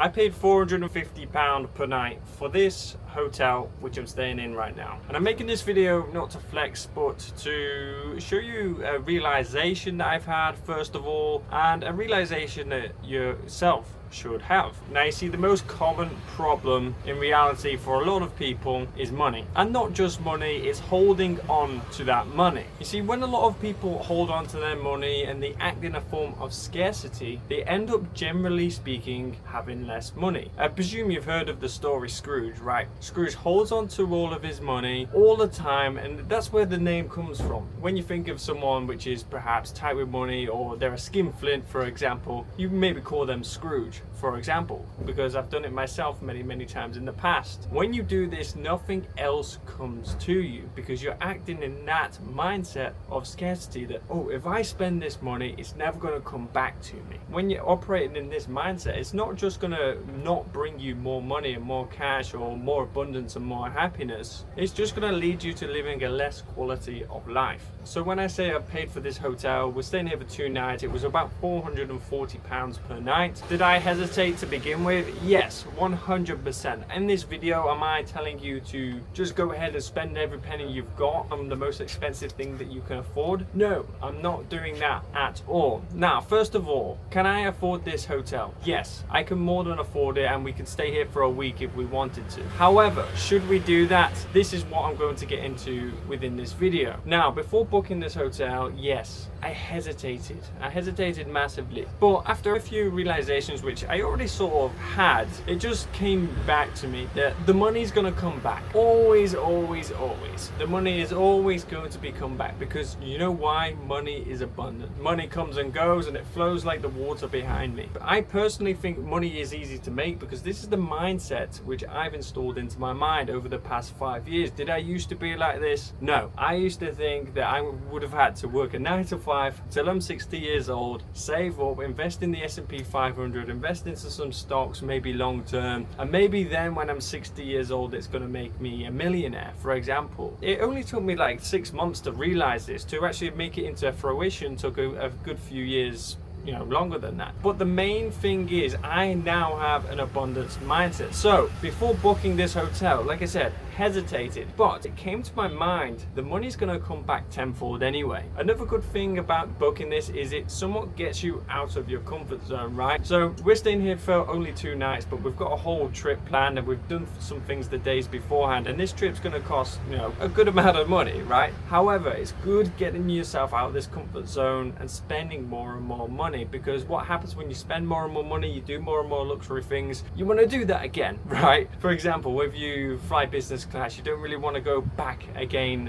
I paid £450 per night for this hotel which I'm staying in right now, and I'm making this video not to flex but to show you a realization that I've had first of all, and a realization that yourself should have. Now you see, the most common problem in reality for a lot of people is money, and not just money, it's holding on to that money. You see, when a lot of people hold on to their money and they act in a form of scarcity, they end up, generally speaking, having less money. I presume you've heard of the story Scrooge, right? Scrooge holds on to all of his money all the time, and that's where the name comes from. When you think of someone which is perhaps tight with money, or they're a skinflint for example, you maybe call them Scrooge, for example, because I've done it myself many times in the past. When you do this, nothing else comes to you because you're acting in that mindset of scarcity, that, oh, if I spend this money, it's never going to come back to me. When you're operating in this mindset, it's not just going to not bring you more money and more cash or more abundance and more happiness, it's just going to lead you to living a less quality of life. So when I say I paid for this hotel, we're staying here for 2 nights, it was about £440 per night. Did I hesitate to begin with? Yes, 100%. In this video, am I telling you to just go ahead and spend every penny you've got on the most expensive thing that you can afford? No, I'm not doing that at all. Now, first of all, can I afford this hotel? Yes, I can more than afford it, and we can stay here for a week if we wanted to. However, should we do that? This is what I'm going to get into within this video. Now, before booking this hotel, yes, I hesitated. I hesitated massively. But after a few realizations, which I already sort of had, it just came back to me that the money's gonna come back. Always. The money is always going to be come back, because you know why? Money is abundant. Money comes and goes and it flows like the water behind me. But I personally think money is easy to make because this is the mindset which I've installed into my mind over the past 5 years. Did I used to be like this? No. I used to think that I would have had to work a 9 to 5 till I'm 60 years old, save up, invest in the S&P 500, invest into some stocks, maybe long term, and maybe then when I'm 60 years old it's going to make me a millionaire, for example. It only took me like 6 months to realize this. To actually make it into fruition took a good few years, you know, longer than that. But the main thing is I now have an abundance mindset. So before booking this hotel, like I said, hesitated, but it came to my mind the money's going to come back tenfold anyway. Another good thing about booking this is it somewhat gets you out of your comfort zone, right? So we're staying here for only 2 nights, but we've got a whole trip planned and we've done some things the days beforehand, and this trip's going to cost, you know, a good amount of money, right? However, it's good getting yourself out of this comfort zone and spending more and more money, because what happens when you spend more and more money, you do more and more luxury things, you want to do that again, right? For example, if you fly business class, you don't really want to go back again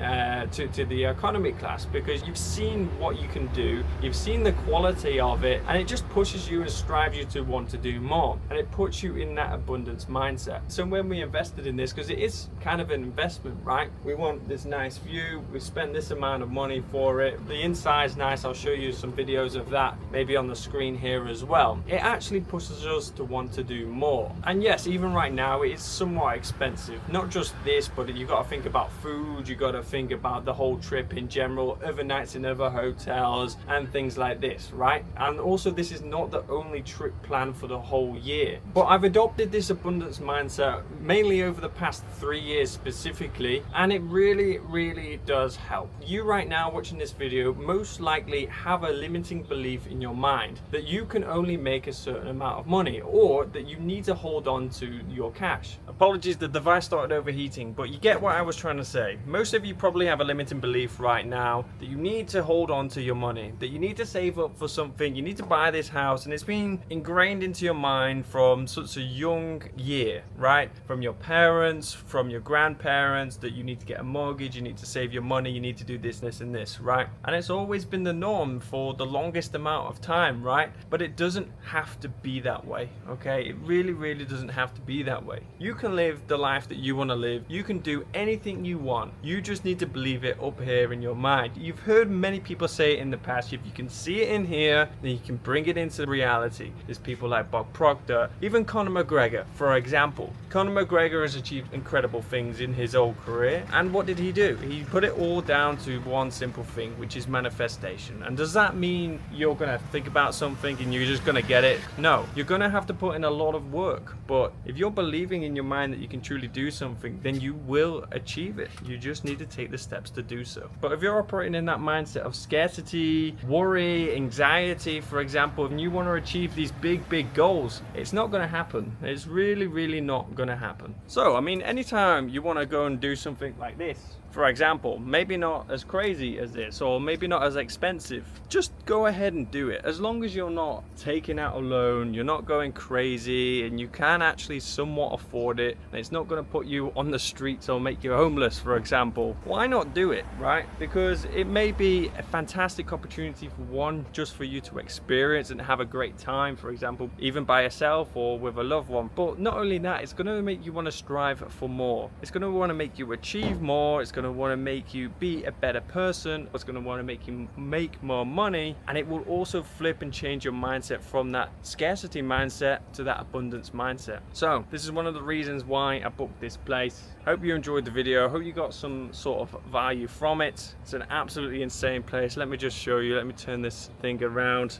to the economy class, because you've seen what you can do, you've seen the quality of it, and it just pushes you and strives you to want to do more, and it puts you in that abundance mindset. So when we invested in this, because it is kind of an investment, right? We want this nice view, we spent this amount of money for it, the inside's nice, I'll show you some videos of that maybe on the screen here as well. It actually pushes us to want to do more. And yes, even right now it's somewhat expensive, not just this, but you got to think about food, you got to think about the whole trip in general, other nights in other hotels and things like this, right? And also, this is not the only trip planned for the whole year, but I've adopted this abundance mindset mainly over the past 3 years specifically, and it really does help. You right now watching this video most likely have a limiting belief in your mind that you can only make a certain amount of money, or that you need to hold on to your cash. Apologies, the device started overheating, but you get what I was trying to say. Most of you probably have a limiting belief right now that you need to hold on to your money, that you need to save up for something, you need to buy this house, and it's been ingrained into your mind from such a young year, right? From your parents, from your grandparents, that you need to get a mortgage, you need to save your money, you need to do this and this, right? And it's always been the norm for the longest amount of time, right? But it doesn't have to be that way, okay? It really doesn't have to be that way. You can live the life that you want to live You can do anything you want. You just need to believe it up here in your mind. You've heard many people say it in the past. If you can see it in here, then you can bring it into reality. There's people like Bob Proctor, even Conor McGregor, for example. Conor McGregor has achieved incredible things in his whole career. And what did he do? He put it all down to one simple thing, which is manifestation. And does that mean you're going to think about something and you're just going to get it? No, you're going to have to put in a lot of work. But if you're believing in your mind that you can truly do something, then you will achieve it. You just need to take the steps to do so. But if you're operating in that mindset of scarcity, worry, anxiety, for example, and you want to achieve these big goals, it's not going to happen. It's really not going to happen. So, I mean, anytime you want to go and do something like this, for example, maybe not as crazy as this, or maybe not as expensive, just go ahead and do it. As long as you're not taking out a loan, you're not going crazy, and you can actually somewhat afford it, and it's not going to put you on the streets or make you homeless, for example, why not do it, right? Because it may be a fantastic opportunity for one, just for you to experience and have a great time, for example, even by yourself or with a loved one. But not only that, it's going to make you want to strive for more. It's going to want to make you achieve more. It's going to want to make you be a better person. It's going to want to make you make more money, and it will also flip and change your mindset from that scarcity mindset to that abundance mindset. So this is one of the reasons why I booked this place. Hope you enjoyed the video. Hope you got some sort of value from it. It's an absolutely insane place. Let me just show you. Let me turn this thing around.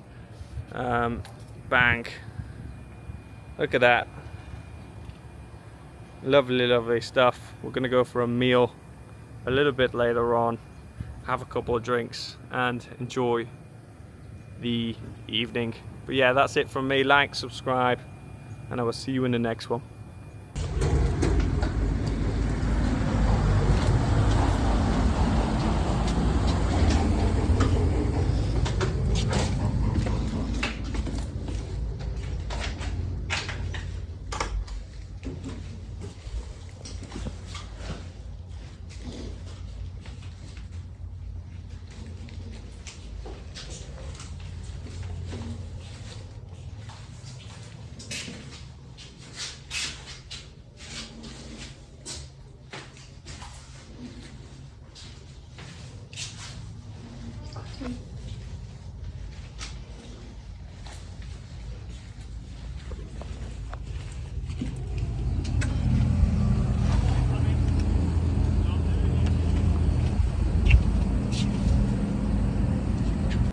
Bang, look at that. Lovely stuff. We're gonna go for a meal a little bit later on, have a couple of drinks and enjoy the evening. But yeah, that's it from me. Like, subscribe, and I will see you in the next one.